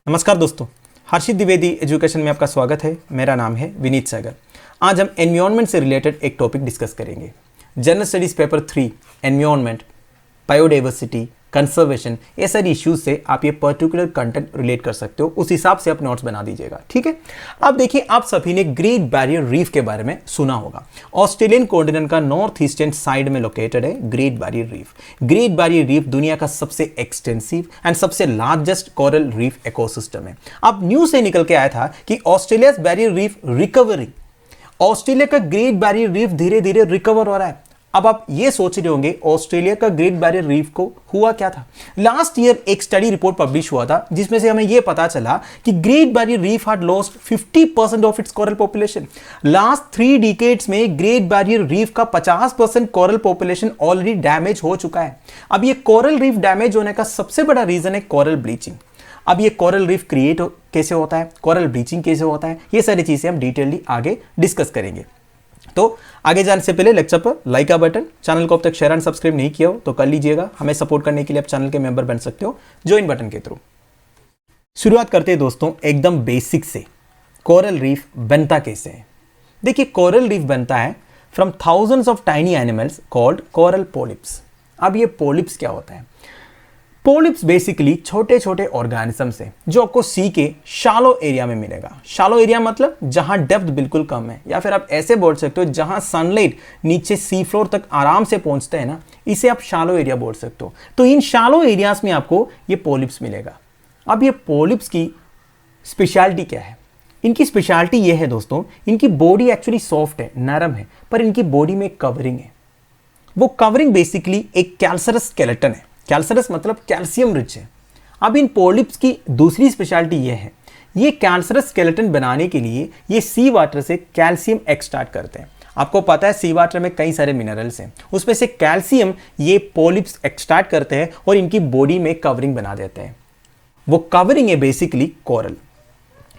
नमस्कार दोस्तों, हर्षित द्विवेदी एजुकेशन में आपका स्वागत है। मेरा नाम है विनीत सागर। आज हम एनवायरनमेंट से रिलेटेड एक टॉपिक डिस्कस करेंगे। General studies paper 3 environment, biodiversity, conservation, ये सारी इश्यूज से आप ये पर्टिकुलर कंटेंट रिलेट कर सकते हो। उस हिसाब से आप नोट्स बना दीजिएगा, ठीक है। अब देखिए, आप सभी ने ग्रेट बैरियर रीफ के बारे में सुना होगा। ऑस्ट्रेलियन कॉन्टिनेंट का नॉर्थ ईस्टर्न साइड में लोकेटेड है great barrier reef. Great barrier reef दुनिया का सबसे एक्सटेंसिव एंड सबसे लार्जेस्ट कोरल रीफ इकोसिस्टम है। अब न्यूज से निकल के आया था कि Australia barrier reef recovering, Australia का ग्रेट बैरियर रीफ धीरे धीरे रिकवर हो रहा है। अब आप ये सोच रहे होंगे ऑस्ट्रेलिया का ग्रेट बैरियर रीफ को हुआ क्या था। लास्ट ईयर एक स्टडी रिपोर्ट पब्लिश हुआ था जिसमें से हमें ये पता चला कि great barrier reef had lost 50% of its coral population. Last 3 decades में ग्रेट बैरियर रीफ का 50% कोरल पॉपुलेशन ऑलरेडी डैमेज हो चुका है। अब ये कोरल रीफ डैमेज होने का सबसे बड़ा रीजन है कोरल ब्लीचिंग। अब ये कोरल रीफ क्रिएट कैसे होता है, कोरल ब्लीचिंग कैसे होता है, ये सारी चीजें हम डिटेलली आगे डिस्कस करेंगे। तो आगे जाने से पहले लेक्चर पर लाइक का बटन, चैनल को अब तक शेयर एंड सब्सक्राइब नहीं किया हो तो कर लीजिएगा। हमें सपोर्ट करने के लिए आप चैनल के मेंबर बन सकते हो ज्वाइन बटन के थ्रू। शुरुआत करते हैं दोस्तों एकदम बेसिक से। कोरल रीफ बनता कैसे है? देखिए, कोरल रीफ बनता है from thousands of tiny animals called coral polyps. अब ये पॉलिप्स क्या होता है? पॉलिप्स बेसिकली छोटे छोटे ऑर्गेनिजम्स है जो आपको सी के शालो एरिया में मिलेगा। शालो एरिया मतलब जहां डेप्थ बिल्कुल कम है, या फिर आप ऐसे बोल सकते हो जहां सनलाइट नीचे सी फ्लोर तक आराम से पहुंचते हैं ना, इसे आप शालो एरिया बोल सकते हो। तो इन शालो एरियाज में आपको ये पॉलिप्स मिलेगा। अब ये पॉलिप्स की स्पेशलिटी क्या है? इनकी स्पेशलिटी ये है दोस्तों, इनकी बॉडी एक्चुअली सॉफ्ट है, नरम है, पर इनकी बॉडी में कवरिंग है। वो कवरिंग बेसिकली एक कैल्सरस स्केलेटन है। कैल्सरस मतलब कैल्शियम रिच है। अब इन पॉलिप्स की दूसरी स्पेशलिटी यह है, ये कैल्सरस स्केलेटन बनाने के लिए ये सी वाटर से कैल्शियम एक्सट्रैक्ट करते हैं। आपको पता है सी वाटर में कई सारे मिनरल्स हैं, उसमें से कैल्शियम ये पॉलिप्स एक्सट्रैक्ट करते हैं और इनकी बॉडी में कवरिंग बना देते हैं। वो कवरिंग है बेसिकली कोरल,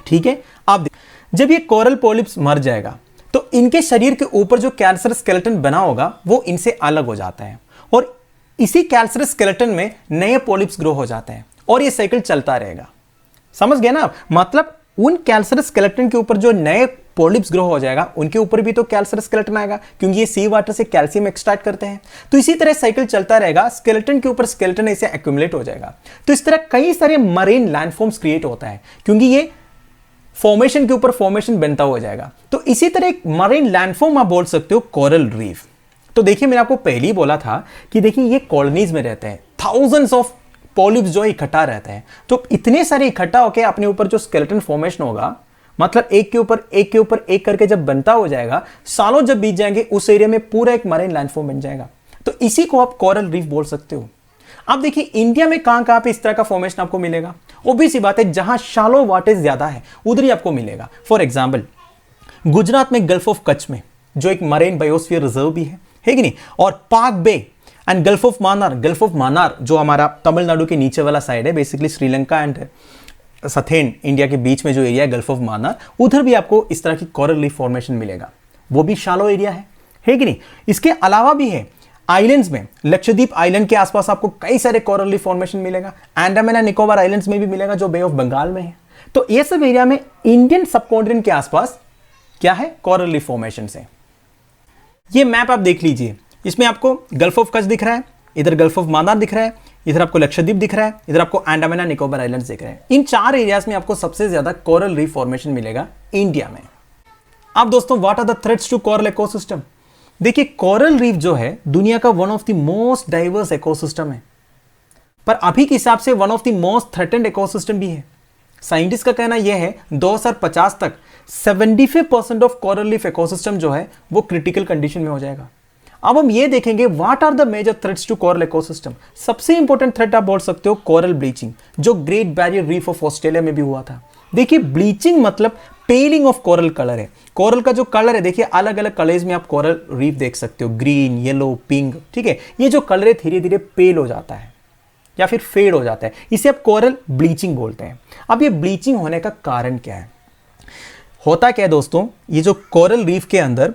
ठीक है। अब जब ये कोरल पॉलिप्स मर जाएगा तो इनके शरीर के ऊपर जो कैल्सरस स्केलेटन बना होगा वो इनसे अलग हो जाता है और इसी कैल्सरस स्केलेटन में नए पॉलिप्स ग्रो हो जाते हैं और ये साइकिल चलता रहेगा। समझ गए ना आप? मतलब उन कैल्सरस स्केलेटन के ऊपर जो नए पॉलिप्स ग्रो हो जाएगा उनके ऊपर भी तो कैल्सरस स्केलेटन आएगा, क्योंकि ये सी वाटर से कैल्शियम एक्सट्रैक्ट करते हैं। तो इसी तरह साइकिल चलता रहेगा, स्केलेटन के ऊपर स्केलेटन ऐसे एक्यूमुलेट हो जाएगा। तो इस तरह कई सारे मरीन लैंडफॉर्म्स क्रिएट होता है, क्योंकि ये फॉर्मेशन के ऊपर फॉर्मेशन बनता हो जाएगा। तो इसी तरह एक मरीन लैंडफॉर्म आप बोल सकते हो कोरल रीफ। तो देखिए, मैंने आपको पहले ही बोला था कि देखिए ये कॉलोनीज में रहते हैं, थाउजेंड्स ऑफ पॉलिप्स जो इकट्ठा रहते हैं। तो इतने सारे इकट्ठा होकर अपने ऊपर जो स्केलेटन फॉर्मेशन होगा, मतलब एक के ऊपर एक के ऊपर एक करके जब बनता हो जाएगा, सालों जब बीत जाएंगे, उस एरिया में पूरा एक मरीन लैंडफॉर्म बन जाएगा। तो इसी को आप कोरल रीफ बोल सकते हो। अब देखिए, इंडिया में कहां कहां पे इस तरह का फॉर्मेशन आपको मिलेगा? ऑब्वियस सी बात है, जहां शालो वाटर ज्यादा है उधर ही आपको मिलेगा। फॉर एग्जाम्पल, गुजरात में गल्फ ऑफ कच्छ में जो एक मरीन बायोस्फीयर रिजर्व भी है कि नहीं, और Palk bay and gulf of Mannar. Gulf of Mannar जो हमारा तमिलनाडु के नीचे वाला साइड है, basically Sri Lanka and southern India के बीच में जो एरिया है गल्फ ऑफ मान्नार, उधर भी आपको इस तरह की कोरल रीफ फॉर्मेशन मिलेगा। वो भी शालो एरिया है कि नहीं। इसके अलावा भी है आइलैंड्स में, लक्षद्वीप आइलैंड के आसपास आपको कई सारे कोरल रीफ फॉर्मेशन मिलेगा। अंडमान एंड निकोबार आइलैंड्स में भी मिलेगा जो बे ऑफ बंगाल में है। तो ये सब एरिया में इंडियन सबकॉन्टिनेंट के आसपास क्या है? कोरल रीफ फॉर्मेशन है। ये मैप आप देख लीजिए, इसमें आपको गल्फ ऑफ कच्छ दिख रहा है, इधर गल्फ ऑफ मान्नार दिख रहा है, इधर आपको लक्षद्वीप दिख रहा है, इधर आपको अंडमान एंड निकोबार आइलैंड्स दिख रहे हैं। इन 4 एरियाज में आपको सबसे ज्यादा कोरल रीफ फॉर्मेशन मिलेगा इंडिया में। अब दोस्तों, what are the threats to coral ecosystem? देखिए, कोरल रीफ जो है दुनिया का one of the most diverse ecosystem है, पर अभी के हिसाब से one of the most threatened ecosystem भी है। साइंटिस्ट का कहना यह है 2050 तक 75% ऑफ कोरल रीफ इकोसिस्टम जो है वो क्रिटिकल कंडीशन में हो जाएगा। अब हम ये देखेंगे what are the major threats to coral ecosystem. सबसे इंपॉर्टेंट थ्रेट आप बोल सकते हो कोरल ब्लीचिंग, जो great barrier reef of Australia में भी हुआ था। देखिए, ब्लीचिंग मतलब पेलिंग ऑफ कोरल कलर है। कोरल का जो कलर है, देखिए अलग अलग कलर्स में आप कोरल रीफ देख सकते हो, ग्रीन, येलो, पिंक, ठीक है। ये जो कलर है धीरे धीरे पेल हो जाता है या फिर फेड हो जाता है, इसे आप कोरल ब्लीचिंग बोलते हैं। अब ये ब्लीचिंग होने का कारण क्या है? होता क्या है दोस्तों, ये जो कोरल रीफ के अंदर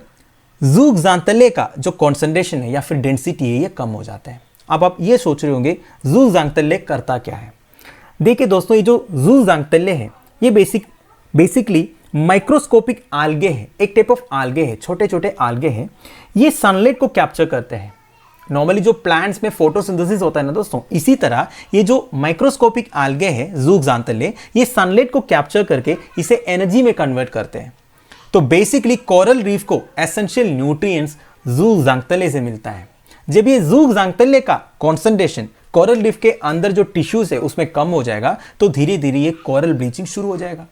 ज़ूक्सांथेल्ले का जो कॉन्सेंट्रेशन है या फिर डेंसिटी है, ये कम हो जाता है। अब आप ये सोच रहे होंगे ज़ूक्सांथेल्ले करता क्या है? देखिए दोस्तों, ये जो ज़ूज़ांगतले है ये बेसिकली माइक्रोस्कोपिक आल्गे है, एक टाइप ऑफ आल्गे है, छोटे छोटे आल्गे हैं। ये सनलाइट को कैप्चर करते हैं। नॉर्मली जो प्लांट्स में फोटोसिंथेसिस होता है ना दोस्तों, इसी तरह ये जो माइक्रोस्कोपिक आल्गे है ज़ूज़ांगतले, ये सनलाइट को कैप्चर करके इसे एनर्जी में कन्वर्ट करते हैं। तो बेसिकली कोरल रीफ को एसेंशियल न्यूट्रिएंट्स ज़ूज़ांगतले से मिलता है। जब ये ज़ूज़ांगतले का कॉन्सेंट्रेशन कोरल रीफ के अंदर जो टिश्यूज है उसमें कम हो जाएगा, तो धीरे धीरे ये कोरल ब्लीचिंग शुरू हो जाएगा।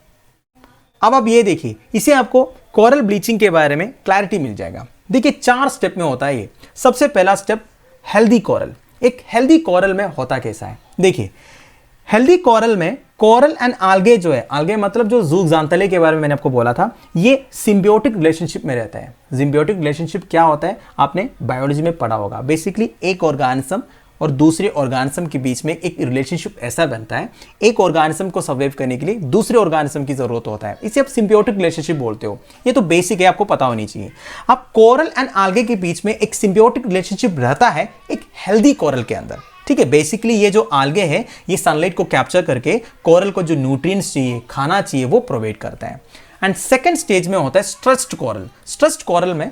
अब आप ये देखिए, इसे आपको कोरल ब्लीचिंग के बारे में क्लैरिटी मिल जाएगा। देखिए 4 स्टेप में होता है ये। सबसे पहला स्टेप हेल्दी कोरल। एक हेल्दी कोरल में होता कैसा है, देखिए हेल्दी कोरल में कोरल एंड आल्गे जो है, आल्गे मतलब जो ज़ूज़ांगतले के बारे में मैंने आपको बोला था, ये सिम्बियोटिक रिलेशनशिप में रहता है। सिम्बियोटिक रिलेशनशिप क्या होता है, आपने बायोलॉजी में पढ़ा होगा। बेसिकली एक ऑर्गेनिज्म और दूसरे ऑर्गेनिज्म के बीच में एक रिलेशनशिप ऐसा बनता है, एक ऑर्गेनिज्म को सर्वाइव करने के लिए दूसरे ऑर्गेनिज्म की जरूरत होता है, इसे आप सिम्बियोटिक रिलेशनशिप बोलते हो। ये तो बेसिक है, आपको पता होनी चाहिए। अब कोरल एंड आल्गे के बीच में एक सिम्बियोटिक रिलेशनशिप रहता है एक हेल्दी कोरल के अंदर, ठीक है। बेसिकली ये जो आल्गे है ये सनलाइट को कैप्चर करके कोरल को जो न्यूट्रिएंट्स चाहिए, खाना चाहिए, वो प्रोवाइड करता है। एंड सेकेंड स्टेज में होता है स्ट्रेस्ड कोरल। स्ट्रेस्ड कोरल में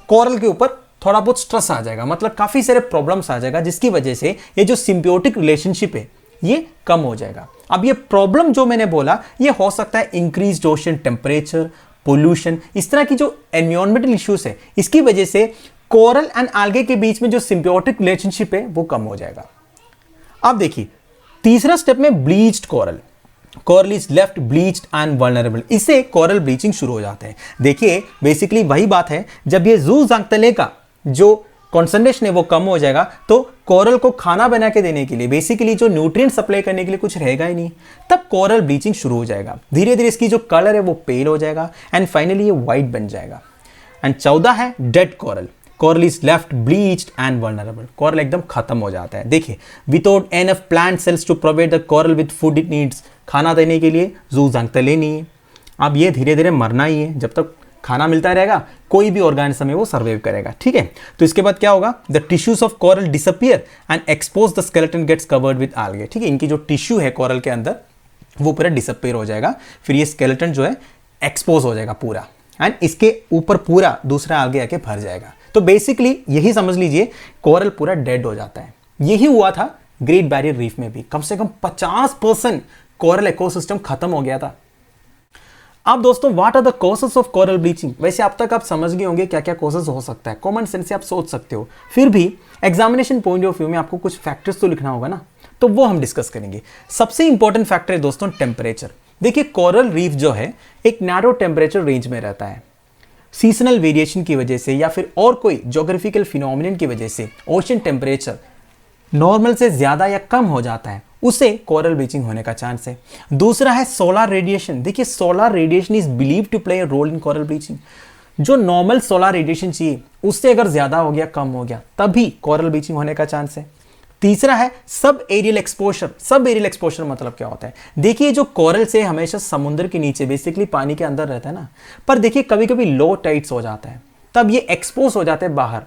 कोरल के ऊपर थोड़ा बहुत स्ट्रेस आ जाएगा, मतलब काफी सारे प्रॉब्लम्स आ जाएगा, जिसकी वजह से ये जो सिम्बियोटिक रिलेशनशिप है ये कम हो जाएगा। अब ये प्रॉब्लम जो मैंने बोला ये हो सकता है इंक्रीज्ड ओशन टेम्परेचर, पोल्यूशन, इस तरह की जो एनवायरमेंटल इश्यूज है, इसकी वजह से कोरल एंड आल्गे के बीच में जो सिम्बियोटिक रिलेशनशिप है वो कम हो जाएगा। अब देखिए तीसरा स्टेप में bleached coral. Coral is left bleached and vulnerable, इससे कोरल ब्लीचिंग शुरू हो जाता है। देखिए बेसिकली वही बात है, जब ये ज़ूज़ांगतले का जो कॉन्सेंट्रेशन है वो कम हो जाएगा, तो कोरल को खाना बना के देने के लिए, बेसिकली जो न्यूट्रिएंट सप्लाई करने के लिए कुछ रहेगा ही नहीं, तब कोरल ब्लीचिंग शुरू हो जाएगा। धीरे धीरे इसकी जो कलर है वो पेल हो जाएगा एंड फाइनली ये व्हाइट बन जाएगा। एंड 14 है dead coral. Coral is left bleached and vulnerable, coral एकदम खत्म हो जाता है। देखिए without enough plant cells to provide the coral with food it needs, खाना देने के लिए ज़ूज़ांगतले नहीं है। अब ये धीरे धीरे मरना ही है, जब तक खाना मिलता रहेगा कोई भी ऑर्गेनिज्म है वो सर्वाइव करेगा, ठीक है। तो इसके बाद क्या होगा, the tissues of coral disappear and expose the skeleton gets covered with algae, ठीक है। इनकी जो टिश्यू है कोरल के अंदर वो पूरा डिसअपियर हो जाएगा, फिर ये स्केलेटन जो है एक्सपोज हो जाएगा पूरा, एंड इसके ऊपर पूरा दूसरा आल्गे आके भर जाएगा। तो बेसिकली यही समझ लीजिए कोरल पूरा डेड हो जाता है। यही हुआ था ग्रेट बैरियर रीफ में भी, कम से कम 50% कोरल इकोसिस्टम खत्म हो गया था। अब दोस्तों what are the causes of coral bleaching. वैसे अब तक आप समझ गए होंगे क्या क्या कॉजेस हो सकता है, कॉमन सेंस से आप सोच सकते हो, फिर भी एग्जामिनेशन पॉइंट ऑफ व्यू में आपको कुछ फैक्टर्स तो लिखना होगा ना, तो वो हम डिस्कस करेंगे। सबसे इंपॉर्टेंट फैक्टर है दोस्तों टेम्परेचर। देखिए कोरल रीफ जो है एक नैरो टेम्परेचर रेंज में रहता है। सीजनल वेरिएशन की वजह से या फिर और कोई ज्योग्राफिकल फिनोमिनन की वजह से ओशन टेम्परेचर नॉर्मल से ज्यादा या कम हो जाता है, उसे कोरल ब्लीचिंग होने का चांस है। दूसरा है सोलर रेडिएशन। देखिए solar radiation is believe to play a role in coral bleaching. जो नॉर्मल सोलर रेडिएशन चाहिए उससे अगर ज्यादा हो गया, कम हो गया, तभी कोरल ब्लीचिंग होने का चांस है। तीसरा है subaerial exposure. Subaerial exposure मतलब क्या होता है, देखिए जो कोरल से हमेशा समुद्र के नीचे बेसिकली पानी के अंदर रहता है ना, पर देखिए कभी कभी लो टाइड्स हो जाता है, तब ये एक्सपोज हो जाते हैं बाहर,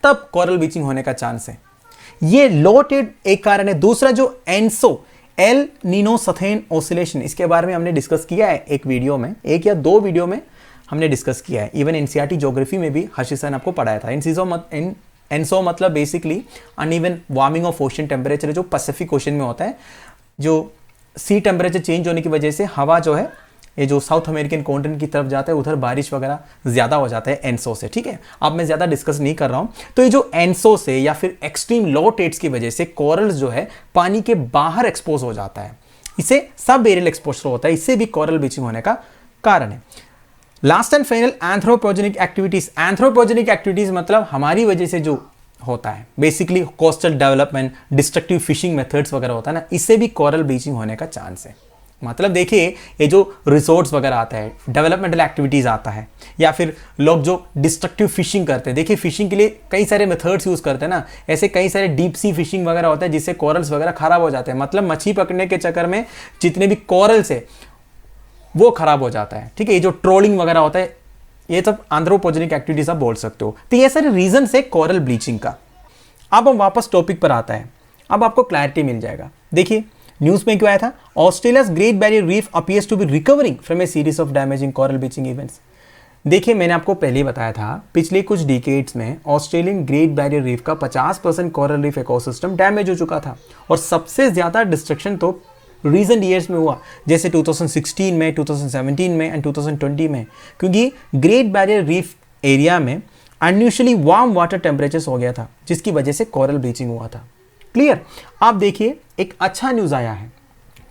तब कोरल ब्लीचिंग होने का चांस है। ये लो टाइड एक कारण है। दूसरा जो एनसो एल नीनो सथेन ऑसिलेशन, इसके बारे में हमने डिस्कस किया है एक वीडियो में, एक या दो वीडियो में हमने डिस्कस किया है। इवन एनसीईआरटी ज्योग्राफी में भी हर्षित सर ने आपको पढ़ाया था। एनसो मतलब basically uneven warming of ocean temperature, जो पैसिफिक ओशन में होता है, जो सी टेम्परेचर चेंज होने की वजह से हवा जो है ये जो साउथ अमेरिकन कॉन्टिनेंट की तरफ जाता है, उधर बारिश वगैरह ज़्यादा हो जाता है एनसो से, ठीक है। अब मैं ज़्यादा डिस्कस नहीं कर रहा हूँ। तो ये जो एनसो से या फिर एक्सट्रीम लो टाइड्स की वजह से कोरल्स जो है पानी के बाहर एक्सपोज हो जाता है, इसे सब एरियल एक्सपोजर होता है, इससे भी कोरल ब्लीचिंग होने का कारण है। Last and final anthropogenic activities. Anthropogenic activities मतलब हमारी वजह से जो होता है, basically coastal development, destructive fishing methods वगैरह होता है ना, इससे भी कोरल ब्लीचिंग होने का चांस है। मतलब देखिए ये जो रिसोर्ट्स वगैरह आता है, डेवलपमेंटल एक्टिविटीज आता है, या फिर लोग जो डिस्ट्रक्टिव फिशिंग करते हैं, देखिए फिशिंग के लिए कई सारे मेथड्स यूज करते हैं ना, ऐसे कई सारे डीप सी फिशिंग वगैरह होता है जिससे कोरल्स वगैरह खराब हो जाते हैं। मतलब मछली पकड़ने के चक्कर में जितने भी कोरल्स है वो खराब हो जाता है, ठीक है। ये जो ट्रोलिंग वगैरह होता है, ये सब एंथ्रोपोजेनिक एक्टिविटीज आप बोल सकते हो। तो ये सारे रीजन है कोरल ब्लीचिंग का। अब हम वापस टॉपिक पर आता है, अब आपको क्लैरिटी मिल जाएगा। देखिए न्यूज़ में क्यों आया था? Australia's great barrier reef appears to be recovering from a series of damaging coral bleaching events. देखिए, मैंने आपको पहले ही बताया था, पिछले कुछ डिकेड्स में ऑस्ट्रेलियन ग्रेट बैरियर रीफ का 50% कोरल रीफ इकोसिस्टम डैमेज हो चुका था और सबसे ज़्यादा डिस्ट्रक्शन तो रीसेंट ईयर्स में हुआ, जैसे 2016 में, 2017 में एंड 2020 में, क्योंकि ग्रेट बैरियर रीफ एरिया में अनयूजुअली वार्म वाटर टेम्परेचर्स हो गया था, जिसकी वजह से कोरल ब्लीचिंग हुआ था। क्लियर? आप देखिए, एक अच्छा न्यूज़ आया है,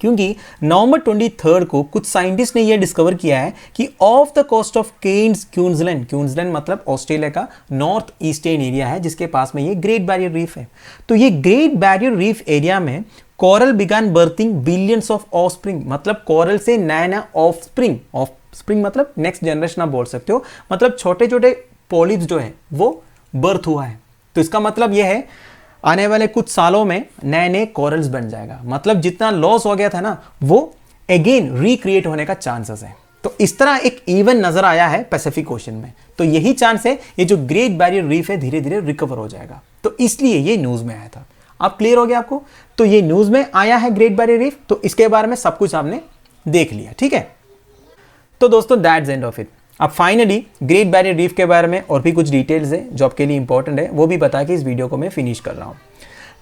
क्योंकि नवंबर 23 को कुछ साइंटिस्ट ने यह डिस्कवर किया है कि off the coast of Queensland मतलब ऑस्ट्रेलिया का नॉर्थ ईस्टर्न एरिया है, जिसके पास में ये ग्रेट बैरियर रीफ है। तो ये ग्रेट बैरियर रीफ एरिया में coral began berthing billions of offspring, मतलब कोरल से नया नया ऑफस्प्रिंग मतलब नेक्स्ट जनरेशन आप बोल सकते हो, मतलब छोटे छोटे पॉलिप्स जो है वो बर्थ हुआ है। तो इसका मतलब यह है आने वाले कुछ सालों में नए नए कोरल्स बन जाएगा, मतलब जितना लॉस हो गया था ना वो अगेन रिक्रिएट होने का चांसेस है। तो इस तरह एक इवन नजर आया है पैसिफिक ओशन में, तो यही चांस है ये जो ग्रेट बैरियर रीफ है धीरे धीरे रिकवर हो जाएगा। तो इसलिए ये न्यूज में आया था। अब क्लियर हो गया आपको? तो ये न्यूज में आया है ग्रेट बैरियर रीफ, तो इसके बारे में सब कुछ आपने देख लिया, ठीक है। तो दोस्तों दैट्स एंड ऑफ इट। अब फाइनली ग्रेट बैरियर रीफ के बारे में और भी कुछ डिटेल्स है जो आपके लिए इंपॉर्टेंट है, वो भी बता के इस वीडियो को मैं फिनिश कर रहा हूँ।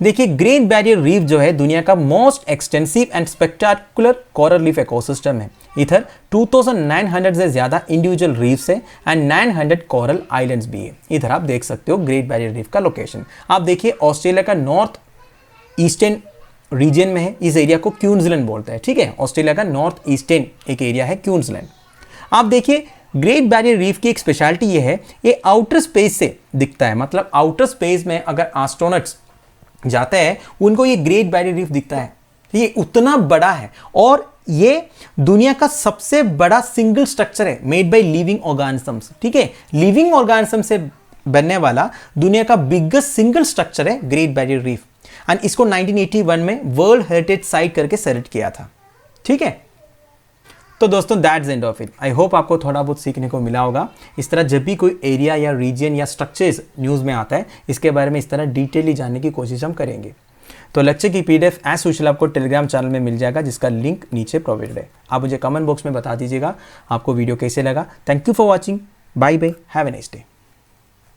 देखिए, ग्रेट बैरियर रीफ जो है दुनिया का most extensive and spectacular coral reef ecosystem है। इधर 2900 से ज्यादा इंडिविजुअल रीफ्स है एंड 900 कोरल आइलैंड्स भी है। इधर आप देख सकते हो ग्रेट बैरियर रीफ का लोकेशन। आप देखिए, ऑस्ट्रेलिया का नॉर्थ ईस्टर्न रीजन में है, इस एरिया को क्वींसलैंड बोलते हैं, ठीक है। ऑस्ट्रेलिया का नॉर्थ ईस्टर्न एक एरिया है क्वींसलैंड। आप देखिए, ग्रेट बैरियर रीफ की एक स्पेशलिटी ये है, ये आउटर स्पेस से दिखता है, मतलब आउटर स्पेस में अगर एस्ट्रोनॉट्स जाते हैं उनको ये ग्रेट बैरियर रीफ दिखता है। ये उतना बड़ा है और ये दुनिया का सबसे बड़ा सिंगल स्ट्रक्चर है मेड बाय लिविंग ऑर्गेनिजम्स, ठीक है। लिविंग ऑर्गेनिज्म से बनने वाला दुनिया का बिगेस्ट सिंगल स्ट्रक्चर है ग्रेट बैरियर रीफ, एंड इसको 1981 में वर्ल्ड हेरिटेज साइट करके सेलेक्ट किया था, ठीक है। तो दोस्तों that's end of it. I hope आपको थोड़ा बहुत सीखने को मिला होगा। इस तरह जब भी कोई एरिया या रीजन या स्ट्रक्चर्स न्यूज़ में आता है, इसके बारे में इस तरह डिटेली जानने की कोशिश हम करेंगे। तो लेक्चर की पीडीएफ एज यूजुअल आपको टेलीग्राम चैनल में मिल जाएगा, जिसका लिंक नीचे प्रोवाइडेड है। आप मुझे कमेंट बॉक्स में बता दीजिएगा आपको वीडियो कैसे लगा। Thank you for watching. Bye bye, have a nice day.